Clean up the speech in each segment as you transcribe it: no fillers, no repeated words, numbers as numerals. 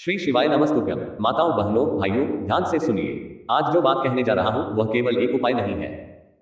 श्री शिवाय नमस्तुभ्यम। माताओं, बहनों, भाइयों, ध्यान से सुनिए। आज जो बात कहने जा रहा हूं वह केवल एक उपाय नहीं है।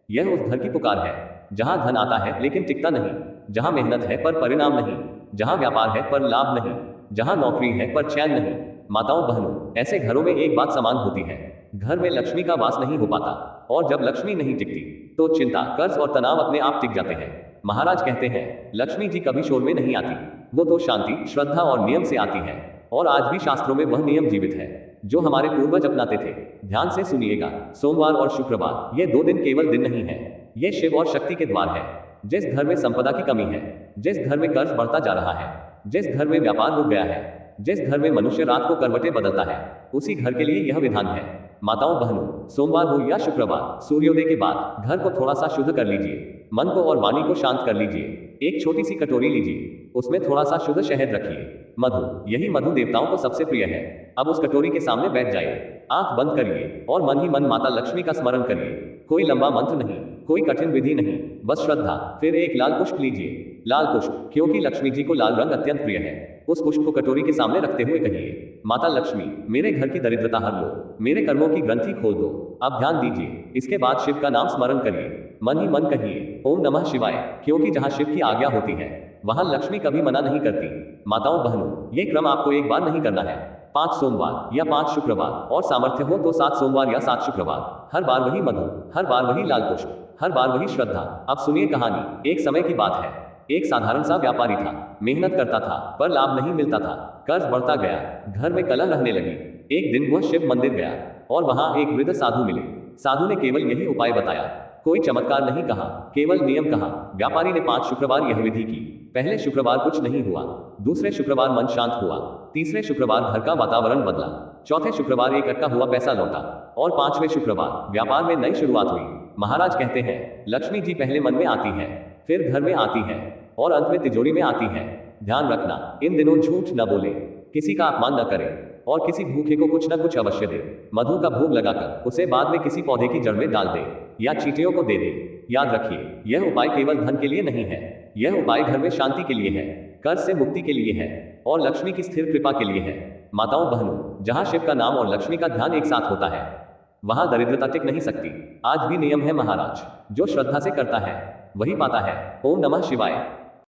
यह उस घर की पुकार है जहां धन आता है लेकिन टिकता नहीं, जहां मेहनत है पर परिणाम नहीं, जहां व्यापार है पर लाभ नहीं, जहां नौकरी है पर चैन नहीं। माताओं, बहनों, ऐसे घरों में एक बात समान होती है। घर में लक्ष्मी का वास नहीं हो पाता, और जब लक्ष्मी नहीं टिकती तो चिंता, कर्ज और तनाव अपने आप टिक जाते हैं। महाराज कहते हैं, लक्ष्मी जी कभी शोर में नहीं आती, वो तो शांति, श्रद्धा और नियम से आती है। और आज भी शास्त्रों में वह नियम जीवित है जो हमारे पूर्वज अपनाते थे। ध्यान से सुनिएगा। सोमवार और शुक्रवार, ये 2 दिन केवल दिन नहीं है, ये शिव और शक्ति के द्वार है। जिस घर में संपदा की कमी है, जिस घर में कर्ज बढ़ता जा रहा है, जिस घर में व्यापार रुक गया है, जिस घर में मनुष्य रात को करवटें बदलता है, उसी घर के लिए यह विधान है। माताओं, बहनों, सोमवार हो या शुक्रवार, सूर्योदय के बाद घर को थोड़ा सा शुद्ध कर लीजिए। मन को और वाणी को शांत कर लीजिए। एक छोटी सी कटोरी लीजिए, उसमें थोड़ा सा शुद्ध शहद रखिए। मधु, यही मधु देवताओं को सबसे प्रिय है। अब उस कटोरी के सामने बैठ जाइए, आंख बंद करिए और मन ही मन माता लक्ष्मी का स्मरण करिए। कोई लंबा मंत्र नहीं, कोई कठिन विधि नहीं, बस श्रद्धा। फिर एक लाल पुष्प लीजिए। लाल पुष्प, क्योंकि लक्ष्मी जी को लाल रंग अत्यंत प्रिय है। उस पुष्प को कटोरी के सामने रखते हुए कहिए, माता लक्ष्मी, मेरे घर की दरिद्रता हर लो, मेरे कर्मों की ग्रंथि खोल दो। अब ध्यान दीजिए। इसके बाद शिव का नाम स्मरण करिए। मन ही मन कहिए, ओम नमः शिवाय, क्योंकि जहां शिव की आज्ञा होती है वहां लक्ष्मी कभी मना नहीं करती। माताओं, बहनों, ये क्रम आपको एक बार नहीं करना है, 5 सोमवार या 5 शुक्रवार, और सामर्थ्य हो तो 7 सोमवार या 7 शुक्रवार। हर बार वही मधु, हर बार वही लाल पुष्प, हर बार वही श्रद्धा। अब सुनिए कहानी। एक समय की बात है। एक साधारण सा व्यापारी था, मेहनत करता था पर लाभ नहीं मिलता था। कर्ज बढ़ता गया, घर में कलह रहने लगी। एक दिन वह शिव मंदिर गया और वहां एक वृद्ध साधु मिले। साधु ने केवल यही उपाय बताया, कोई चमत्कार नहीं कहा, केवल नियम कहा। व्यापारी ने 5 शुक्रवार यह विधि की। पहले शुक्रवार कुछ नहीं हुआ, दूसरे शुक्रवार मन शांत हुआ, तीसरे शुक्रवार घर का वातावरण बदला, चौथे शुक्रवार एक अटका हुआ पैसा लौटा, और 5वें शुक्रवार व्यापार में नई शुरुआत हुई। महाराज कहते हैं, लक्ष्मी जी पहले मन में आती है, फिर घर में आती है, और अंत में तिजोरी में आती है। ध्यान रखना, इन दिनों झूठ न बोले, किसी का अपमान न करें, और किसी भूखे को कुछ न कुछ अवश्य दे। मधु का भोग लगाकर उसे बाद में किसी पौधे की जड़ में डाल दे, या चींटियों को दे दे। याद रखिए, यह उपाय केवल धन के लिए नहीं है, यह उपाय घर में शांति के लिए है, कर्ज से मुक्ति के लिए है, और लक्ष्मी की स्थिर कृपा के लिए है। माताओं, बहनों, जहां शिव का नाम और लक्ष्मी का ध्यान एक साथ होता है वहां दरिद्रता टिक नहीं सकती। आज भी नियम है महाराज, जो श्रद्धा से करता है वही पाता है। ओम नमः शिवाय।